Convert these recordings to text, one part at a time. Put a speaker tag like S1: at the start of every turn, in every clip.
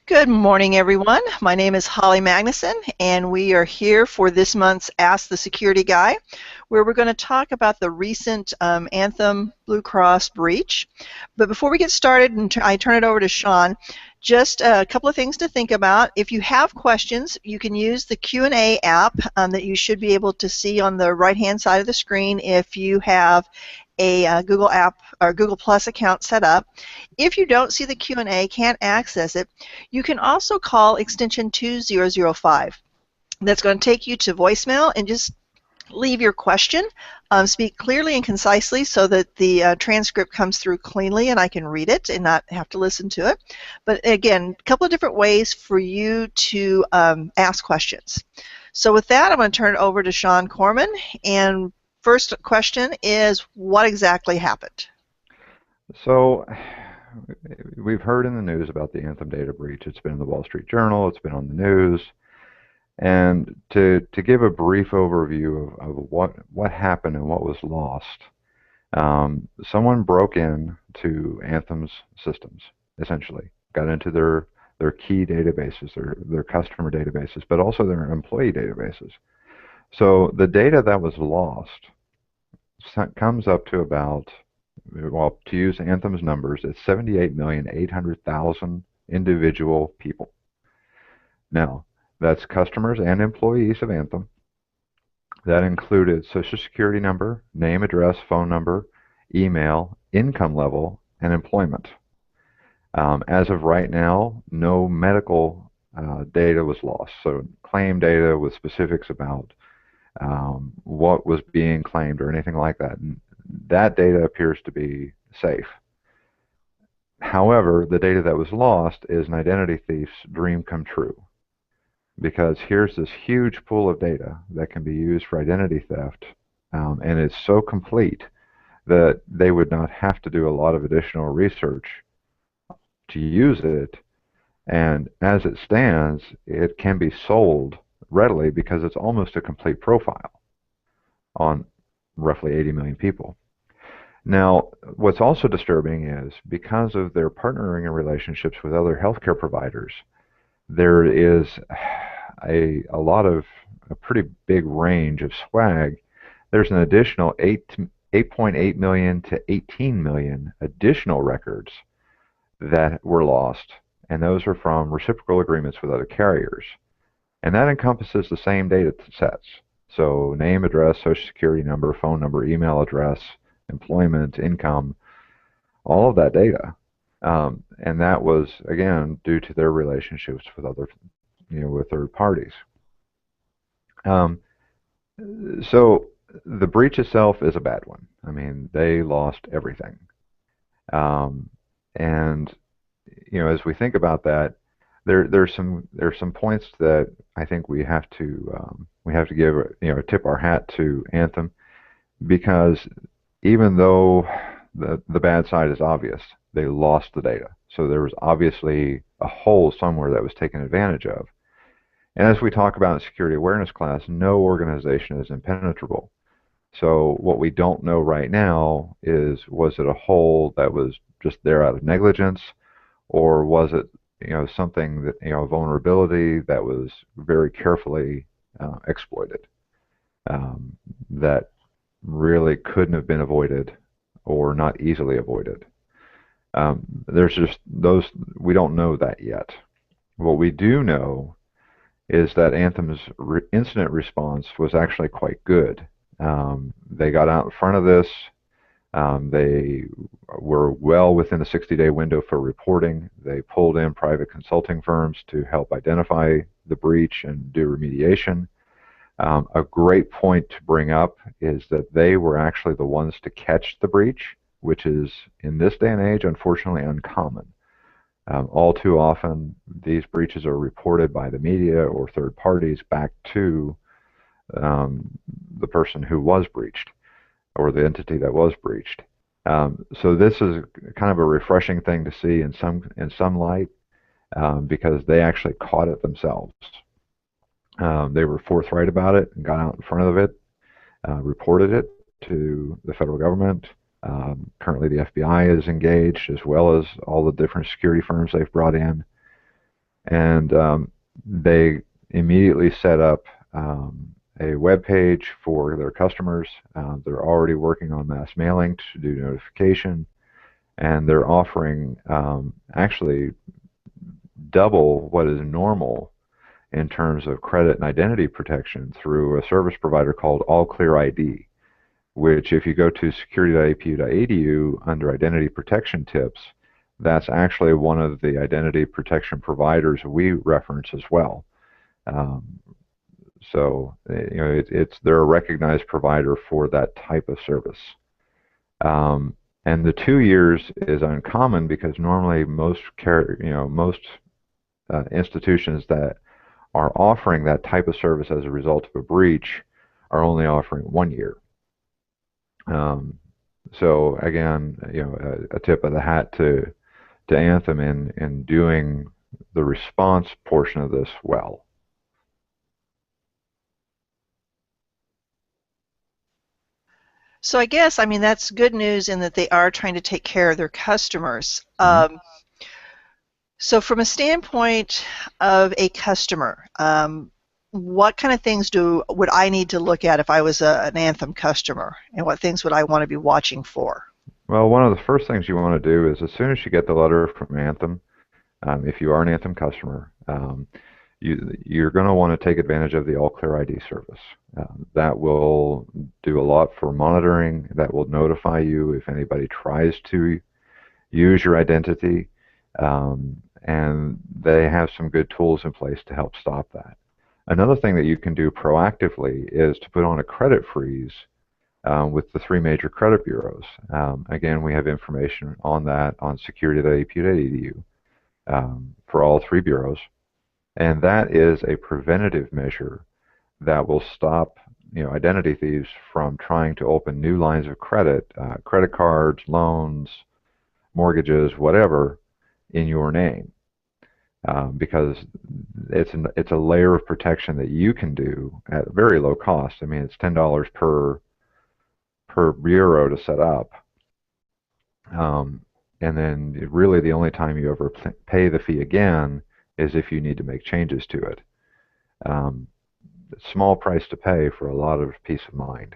S1: Good morning, everyone. My name is Holly Magnuson, and we are here for this month's Ask the Security Guy, where we're going to talk about the recent Anthem Blue Cross breach. But before we get started and I turn it over to Sean, just a couple of things to think about. If you have questions, you can use the Q&A app that you should be able to see on the right-hand side of the screen if you have a Google app or Google Plus account set up. If you don't see the Q&A, can't access it, you can also call extension 2005. That's going to take you to voicemail, and just leave your question. Speak clearly and concisely so that the transcript comes through cleanly and I can read it and not have to listen to it. But again, a couple of different ways for you to ask questions. So with that, I'm going to turn it over to Sean Corman. And first question is, what exactly happened?
S2: So we've heard in the news about the Anthem data breach. It's been in the Wall Street Journal. It's been on the news. And to give a brief overview of what happened and what was lost, someone broke in to Anthem's systems, essentially, got into their key databases, their customer databases, but also their employee databases. So the data that was lost comes up to about, well, to use Anthem's numbers, it's 78,800,000 individual people. Now, that's customers and employees of Anthem. That included Social Security number, name, address, phone number, email, income level, and employment. As of right now, no medical data was lost. So claim data with specifics about what was being claimed or anything like that. That data appears to be safe. However, the data that was lost is an identity thief's dream come true, because here's this huge pool of data that can be used for identity theft, and it's so complete that they would not have to do a lot of additional research to use it. And as it stands, it can be sold readily because it's almost a complete profile on roughly 80 million people. Now, what's also disturbing is, because of their partnering relationships with other healthcare providers, there is a pretty big range of swag. There's an additional 8.8 million to 18 million additional records that were lost, and those are from reciprocal agreements with other carriers. And that encompasses the same data sets. So name, address, Social Security number, phone number, email address, employment, income, all of that data. And that was, again, due to their relationships with other, with third parties. So the breach itself is a bad one. I mean, they lost everything. And, as we think about that, there's some points that I think we have to give tip our hat to Anthem, because even though the bad side is obvious, they lost the data. So there was obviously a hole somewhere that was taken advantage of. And as we talk about in security awareness class, no organization is impenetrable. So what we don't know right now is, was it a hole that was just there out of negligence, or was it something that, a vulnerability that was very carefully exploited, that really couldn't have been avoided or not easily avoided. There's just those, we don't know that yet. What we do know is that Anthem's incident response was actually quite good. They got out in front of this. They were well within the 60-day window for reporting. They pulled in private consulting firms to help identify the breach and do remediation. A great point to bring up is that they were actually the ones to catch the breach, which is, in this day and age, unfortunately uncommon. All too often, these breaches are reported by the media or third parties back to the person who was breached, or the entity that was breached. So this is kind of a refreshing thing to see in some light, because they actually caught it themselves. They were forthright about it and got out in front of it, reported it to the federal government. Currently the FBI is engaged, as well as all the different security firms they've brought in. And they immediately set up a web page for their customers. They're already working on mass mailing to do notification, and they're offering actually double what is normal in terms of credit and identity protection through a service provider called AllClearID, which if you go to security.apu.edu under identity protection tips, that's actually one of the identity protection providers we reference as well. So they're a recognized provider for that type of service. And the 2 years is uncommon because normally most institutions that are offering that type of service as a result of a breach are only offering 1 year. So again, a tip of the hat to Anthem in doing the response portion of this well.
S1: So I guess, I mean, that's good news in that they are trying to take care of their customers. So from a standpoint of a customer, what kind of things would I need to look at if I was an Anthem customer, and what things would I want to be watching for?
S2: Well, one of the first things you want to do is as soon as you get the letter from Anthem, if you are an Anthem customer, you're going to want to take advantage of the AllClearID service. That will do a lot for monitoring. That will notify you if anybody tries to use your identity, and they have some good tools in place to help stop that. Another thing that you can do proactively is to put on a credit freeze with the 3 major credit bureaus. Again, we have information on that on security.apu.edu for all 3 bureaus. And that is a preventative measure that will stop identity thieves from trying to open new lines of credit, credit cards, loans, mortgages, whatever, in your name. Because it's a layer of protection that you can do at very low cost. I mean, it's $10 per bureau to set up. And then really the only time you ever pay the fee again is if you need to make changes to it. Small price to pay for a lot of peace of mind.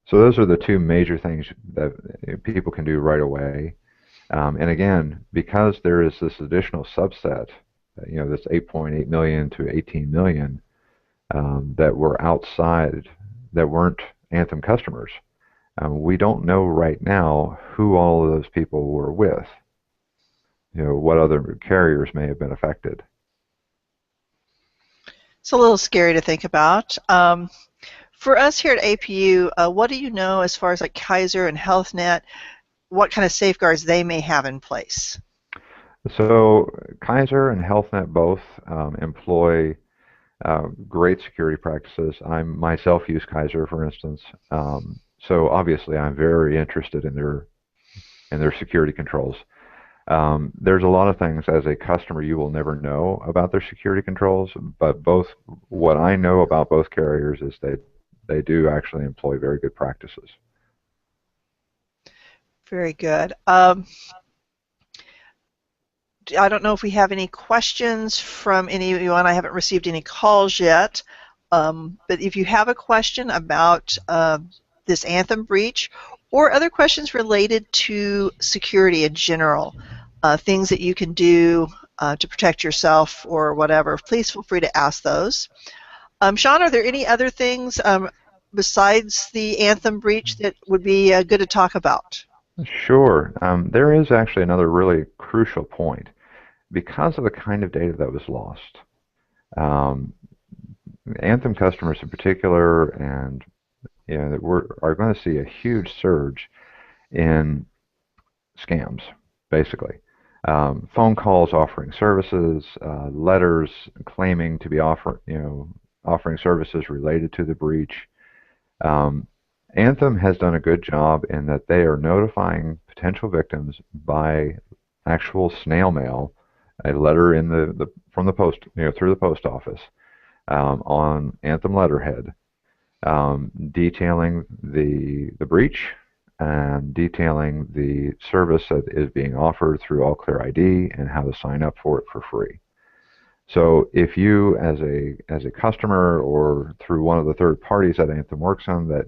S2: So those are the 2 major things that people can do right away. And again, because there is this additional subset, this 8.8 million to 18 million that were outside, that weren't Anthem customers, we don't know right now who all of those people were with. What other carriers may have been affected.
S1: It's a little scary to think about. For us here at APU, what do you know as far as like Kaiser and HealthNet, what kind of safeguards they may have in place?
S2: So Kaiser and HealthNet both employ great security practices. I myself use Kaiser, for instance. So obviously I'm very interested in their security controls. There's a lot of things as a customer you will never know about their security controls, but what I know about both carriers is they do actually employ very good practices.
S1: Very good. I don't know if we have any questions from anyone. I haven't received any calls yet, but if you have a question about this Anthem breach or other questions related to security in general, things that you can do to protect yourself or whatever, please feel free to ask those. Sean, are there any other things besides the Anthem breach that would be good to talk about?
S2: Sure. There is actually another really crucial point. Because of the kind of data that was lost, Anthem customers in particular, and are going to see a huge surge in scams, basically. Phone calls offering services, letters claiming to be offering services related to the breach. Anthem has done a good job in that they are notifying potential victims by actual snail mail, a letter from the post, through the post office, on Anthem letterhead, detailing the breach, and detailing the service that is being offered through AllClear ID and how to sign up for it for free. So if you, as a customer or through one of the third parties that Anthem works on that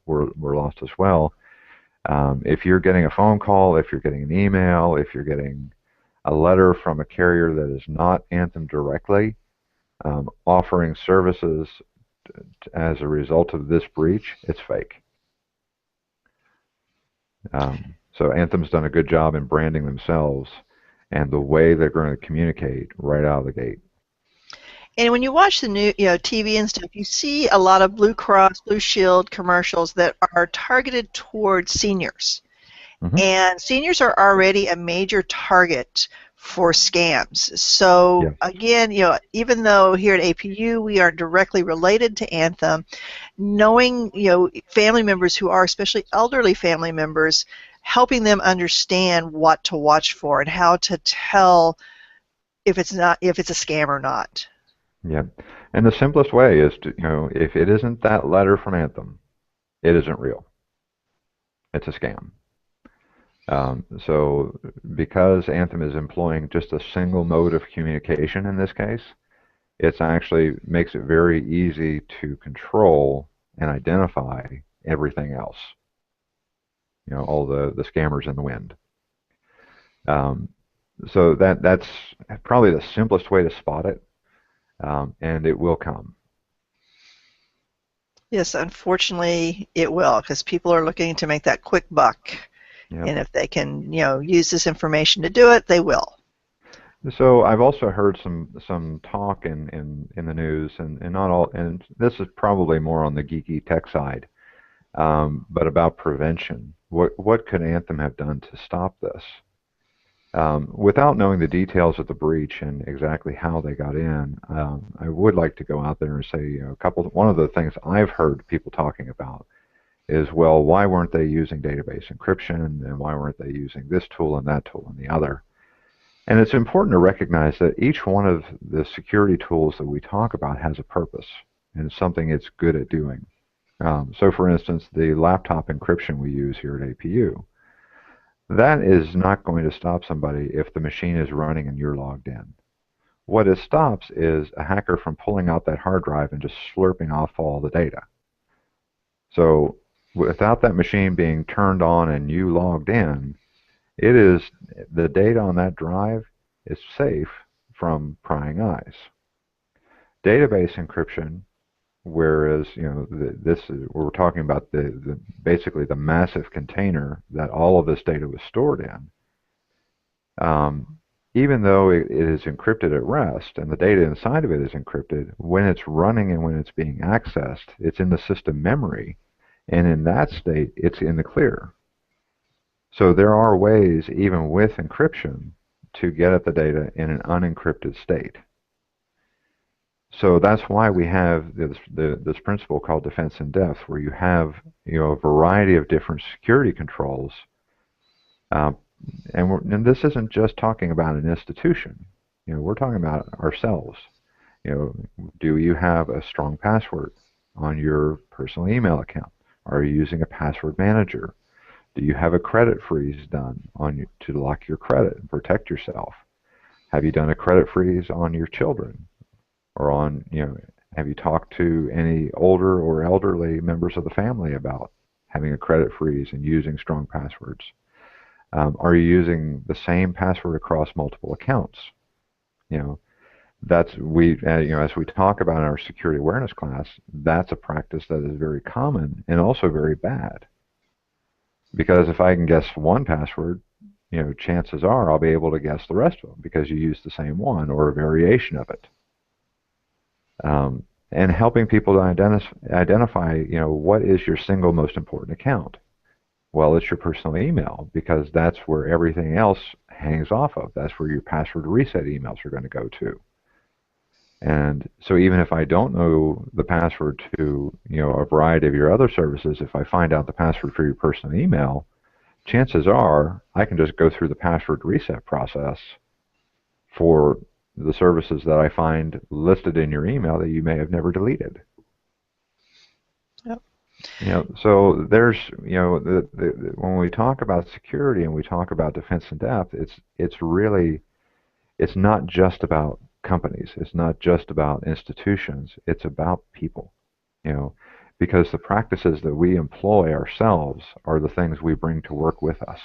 S2: were lost as well, if you're getting a phone call, if you're getting an email, if you're getting a letter from a carrier that is not Anthem directly, offering services as a result of this breach, it's fake. So Anthem's done a good job in branding themselves and the way they're going to communicate right out of the gate.
S1: And when you watch the new, TV and stuff, you see a lot of Blue Cross, Blue Shield commercials that are targeted towards seniors.
S2: Mm-hmm.
S1: And seniors are already a major target for scams. So
S2: Yes.
S1: again, even though here at APU we are directly related to Anthem, knowing family members who are, especially elderly family members, helping them understand what to watch for and how to tell if it's a scam or not.
S2: Yeah. And the simplest way is to, if it isn't that letter from Anthem, it isn't real. It's a scam. So because Anthem is employing just a single mode of communication in this case, it actually makes it very easy to control and identify everything else. All the scammers in the wind. So that's probably the simplest way to spot it, and it will come.
S1: Yes, unfortunately it will, because people are looking to make that quick buck.
S2: Yep.
S1: And if they can, use this information to do it, they will.
S2: So I've also heard some talk in the news, and not all, and this is probably more on the geeky tech side, but about prevention. What could Anthem have done to stop this? Without knowing the details of the breach and exactly how they got in, I would like to go out there and say one of the things I've heard people talking about is, well, why weren't they using database encryption, and why weren't they using this tool and that tool and the other? And it's important to recognize that each one of the security tools that we talk about has a purpose, and it's something it's good at doing. So for instance, the laptop encryption we use here at APU, that is not going to stop somebody if the machine is running and you're logged in. What it stops is a hacker from pulling out that hard drive and just slurping off all the data. So without that machine being turned on and you logged in, the data on that drive is safe from prying eyes. Database encryption, whereas we're talking about basically the massive container that all of this data was stored in. Even though it is encrypted at rest and the data inside of it is encrypted, when it's running and when it's being accessed, it's in the system memory, and in that state, it's in the clear. So there are ways, even with encryption, to get at the data in an unencrypted state. So that's why we have this principle called defense in depth, where you have a variety of different security controls. And this isn't just talking about an institution. We're talking about ourselves. Do you have a strong password on your personal email account? Are you using a password manager? Do you have a credit freeze done to lock your credit and protect yourself? Have you done a credit freeze on your children? Or have you talked to any older or elderly members of the family about having a credit freeze and using strong passwords? Are you using the same password across multiple accounts? As we talk about in our security awareness class, that's a practice that is very common and also very bad. Because if I can guess one password, chances are I'll be able to guess the rest of them because you use the same one or a variation of it. And helping people to identify, what is your single most important account? Well, it's your personal email, because that's where everything else hangs off of. That's where your password reset emails are going to go to. And so even if I don't know the password to, a variety of your other services, if I find out the password for your personal email, chances are I can just go through the password reset process for the services that I find listed in your email that you may have never deleted.
S1: Yep.
S2: So there's, when we talk about security and we talk about defense in depth, it's really, it's not just about companies. It's not just about institutions. It's about people, you know, because the practices that we employ ourselves are the things we bring to work with us.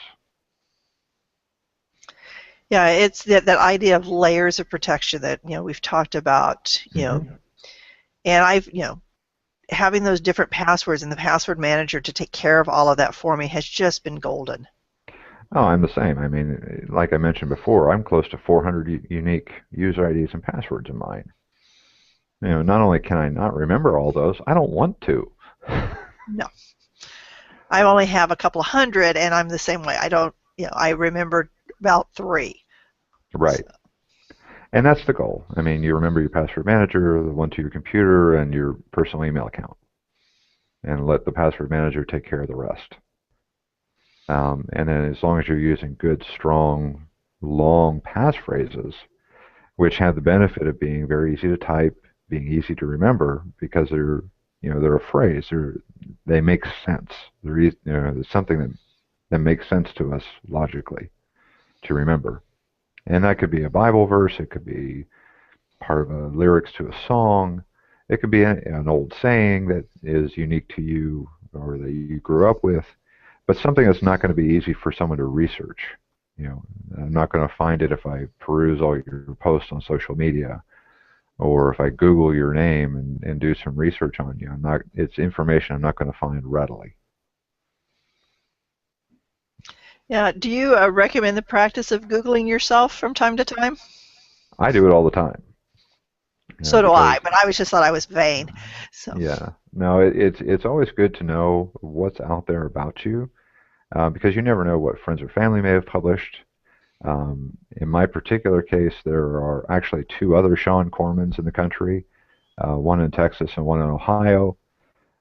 S1: Yeah, it's that idea of layers of protection that we've talked about. And having those different passwords and the password manager to take care of all of that for me has just been golden.
S2: Oh, I'm the same. I mean, like I mentioned before, I'm close to 400 unique user IDs and passwords in mine. Not only can I not remember all those, I don't want to.
S1: No. I only have a couple of hundred, and I'm the same way. I don't, I remember about 3.
S2: Right. So. And that's the goal. I mean, you remember your password manager, the one to your computer, and your personal email account. And let the password manager take care of the rest. And then as long as you're using good, strong, long passphrases, which have the benefit of being very easy to type, being easy to remember, because they're a phrase. They make sense. There's something that makes sense to us logically to remember. And that could be a Bible verse. It could be part of a lyrics to a song. It could be an old saying that is unique to you or that you grew up with, but something that's not going to be easy for someone to research. I'm not going to find it if I peruse all your posts on social media, or if I Google your name and do some research on you. It's information I'm not going to find readily.
S1: Yeah. Do you recommend the practice of Googling yourself from time to time?
S2: I do it all the time.
S1: So do I, but I just thought I was vain. So.
S2: Yeah. No, it's always good to know what's out there about you, because you never know what friends or family may have published. In my particular case, there are actually 2 other Sean Cormans in the country, one in Texas and one in Ohio.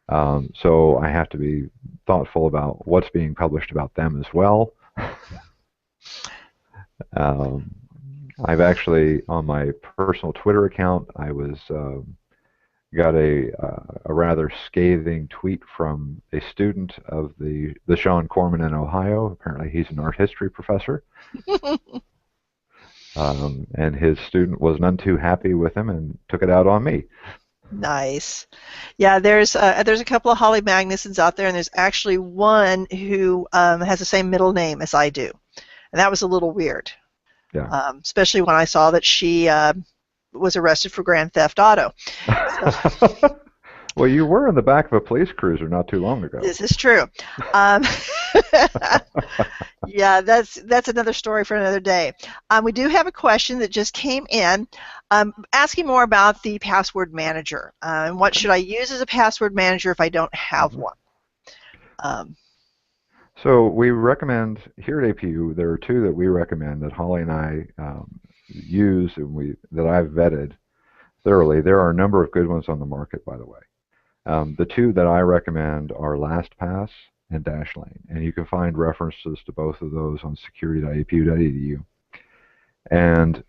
S2: So I have to be thoughtful about what's being published about them as well. I've actually, on my personal Twitter account, I got a rather scathing tweet from a student of the Sean Corman in Ohio. Apparently, he's an art history professor. And his student was none too happy with him and took it out on me.
S1: Nice. Yeah, there's a couple of Holly Magnussons out there, and there's actually one who has the same middle name as I do, and that was a little weird.
S2: Yeah.
S1: Especially when I saw that she was arrested for grand theft auto.
S2: So. Well, you were in the back of a police cruiser not too long ago.
S1: This is true. Yeah, that's another story for another day. We do have a question that just came in, asking more about the password manager. And what should I use as a password manager if I don't have one?
S2: So we recommend, here at APU, there are 2 that we recommend that Holly and I use and that I've vetted thoroughly. There are a number of good ones on the market, by the way. The 2 that I recommend are LastPass and Dashlane, and you can find references to both of those on security.apu.edu. And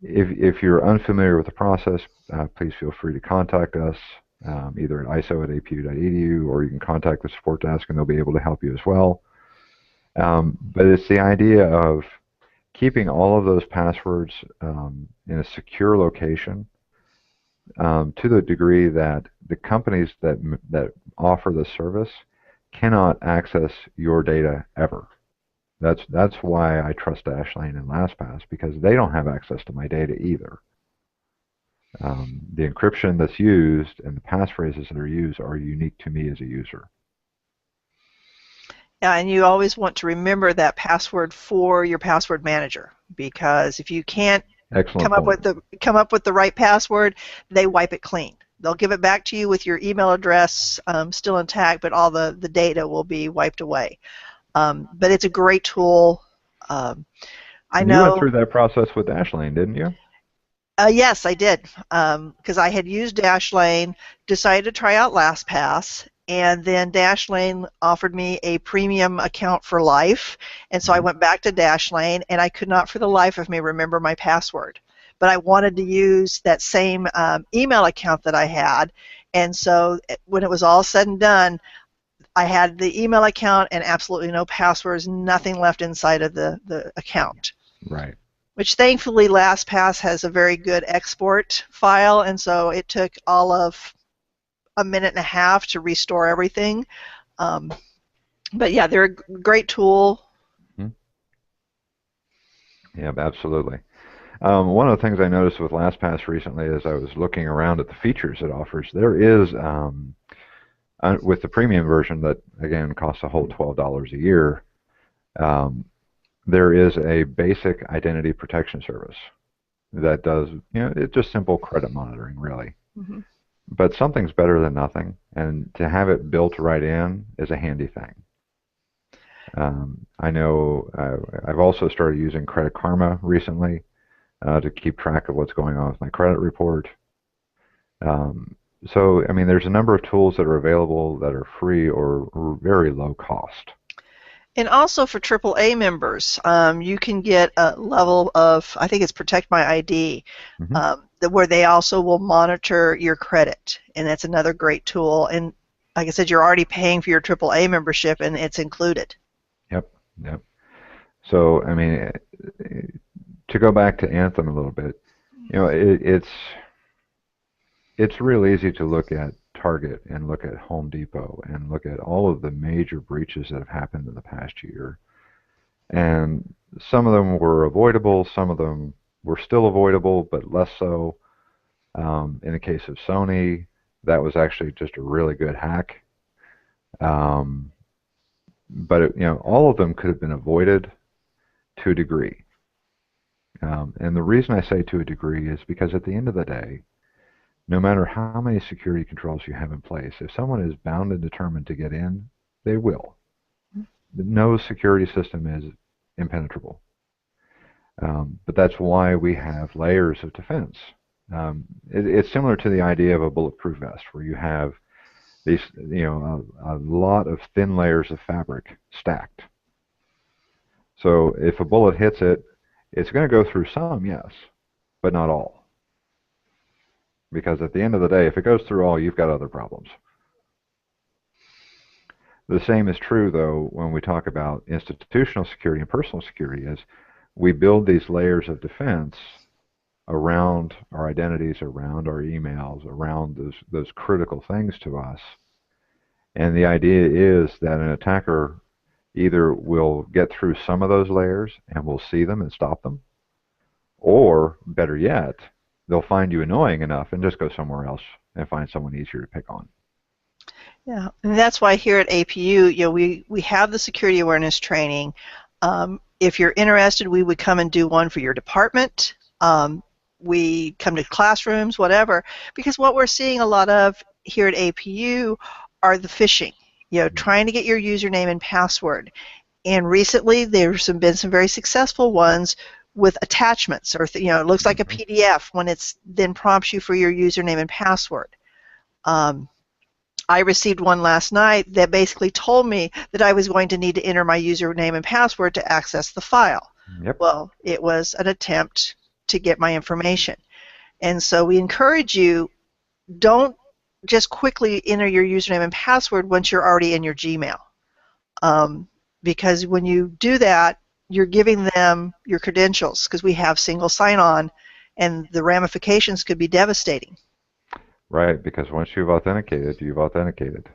S2: if you're unfamiliar with the process, please feel free to contact us, either at iso@apu.edu, or you can contact the support desk and they'll be able to help you as well. But it's the idea of keeping all of those passwords in a secure location, to the degree that the companies that offer the service cannot access your data ever. That's why I trust Dashlane and LastPass, because they don't have access to my data either. The encryption that's used and the passphrases that are used are unique to me as a user.
S1: Yeah, and you always want to remember that password for your password manager, because if you can't come up with the right password, they wipe it clean. They'll give it back to you with your email address still intact, but all the data will be wiped away. But it's a great tool. I know.
S2: You went through that process with Dashlane, didn't you?
S1: Yes, I did, because I had used Dashlane, decided to try out LastPass, and then Dashlane offered me a premium account for life, and so I went back to Dashlane, and I could not for the life of me remember my password. But I wanted to use that same email account that I had, And so when it was all said and done, I had the email account and absolutely no passwords, nothing left inside of the account.
S2: Right.
S1: Which thankfully LastPass has a very good export file, and so it took all of a minute and a half to restore everything. But yeah, they're a great tool.
S2: Yeah, absolutely. One of the things I noticed with LastPass recently as I was looking around at the features it offers, there is, with the premium version that, again, costs a whole $12 a year, there is a basic identity protection service that does, it's just simple credit monitoring, really.
S1: Mm-hmm.
S2: But something's better than nothing, and to have it built right in is a handy thing. I know I've also started using Credit Karma recently to keep track of what's going on with my credit report. So, I mean, there's a number of tools that are available that are free or very low cost.
S1: And also for AAA members, you can get a level of, I think it's Protect My ID, where they also will monitor your credit, and that's another great tool. And like I said, you're already paying for your AAA membership, and it's included.
S2: Yep. So, I mean, to go back to Anthem a little bit, it's real easy to look at Target and look at Home Depot and look at all of the major breaches that have happened in the past year. And some of them were avoidable, some of them were still avoidable, but less so. In the case of Sony, that was actually just a really good hack. But all of them could have been avoided to a degree. And the reason I say to a degree is because at the end of the day, no matter how many security controls you have in place, if someone is bound and determined to get in, they will. No security system is impenetrable. But that's why we have layers of defense. It's similar to the idea of a bulletproof vest, where you have these, a lot of thin layers of fabric stacked. So if a bullet hits it, it's going to go through some, yes, but not all. Because at the end of the day, if it goes through all, you've got other problems. The same is true, though, when we talk about institutional security and personal security, is we build these layers of defense around our identities, around our emails, around those critical things to us. And the idea is that an attacker either will get through some of those layers and will see them and stop them, or better yet, they'll find you annoying enough and just go somewhere else and find someone easier to pick on.
S1: Yeah, and that's why here at APU, we have the security awareness training. If you're interested, we would come and do one for your department. We come to classrooms, whatever, because what we're seeing a lot of here at APU are the phishing, trying to get your username and password. And recently, there's been some very successful ones with attachments, or it looks like a PDF when it's then prompts you for your username and password. I received one last night that basically told me that I was going to need to enter my username and password to access the file.
S2: Yep.
S1: Well, it was an attempt to get my information. And so we encourage you, don't just quickly enter your username and password once you're already in your Gmail. Because when you do that, you're giving them your credentials, because we have single sign-on, and the ramifications could be devastating.
S2: Right, because once you've authenticated, you've authenticated.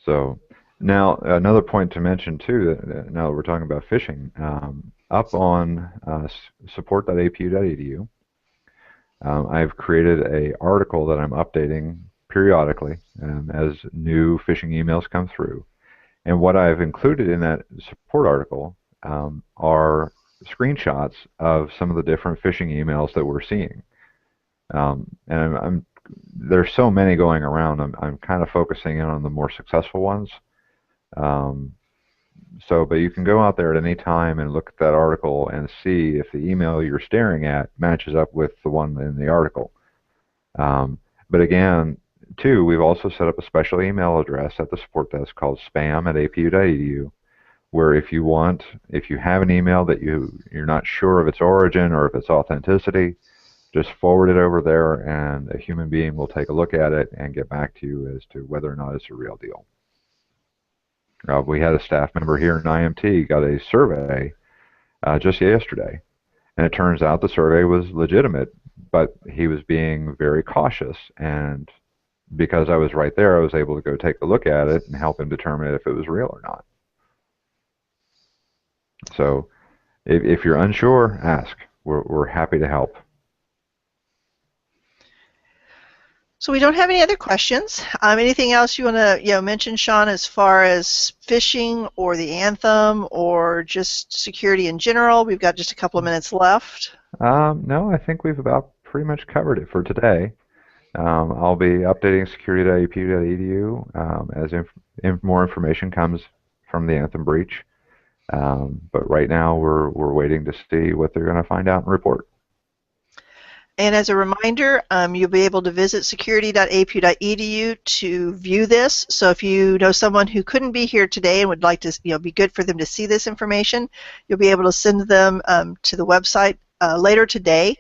S2: So now another point to mention too, now that we're talking about phishing, up on support.apu.edu, I've created an article that I'm updating periodically as new phishing emails come through. And what I've included in that support article are screenshots of some of the different phishing emails that we're seeing. And there's so many going around. I'm kind of focusing in on the more successful ones. But you can go out there at any time and look at that article and see if the email you're staring at matches up with the one in the article. But again, too, we've also set up a special email address at the support desk called spam@apu.edu, where if you have an email that you're not sure of its origin or of its authenticity, Just forward it over there, and a human being will take a look at it and get back to you as to whether or not it's a real deal. We had a staff member here in IMT got a survey just yesterday, and it turns out the survey was legitimate, but he was being very cautious, and because I was right there, I was able to go take a look at it and help him determine if it was real or not. So if you're unsure, ask. We're happy to help.
S1: So we don't have any other questions. Anything else you want to mention, Sean, as far as phishing or the Anthem or just security in general? We've got just a couple of minutes left.
S2: No, I think we've about pretty much covered it for today. I'll be updating security.apu.edu as more information comes from the Anthem breach. But right now we're waiting to see what they're going to find out and report.
S1: And as a reminder, you'll be able to visit security.apu.edu to view this. So if you know someone who couldn't be here today and would like to, be good for them to see this information, you'll be able to send them to the website later today,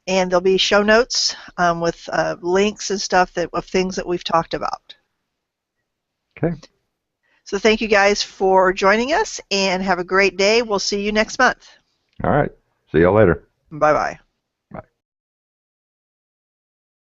S1: and there'll be show notes with links and stuff of things that we've talked about.
S2: Okay.
S1: So thank you guys for joining us, and have a great day. We'll see you next month.
S2: All right. See you later.
S1: Bye-bye.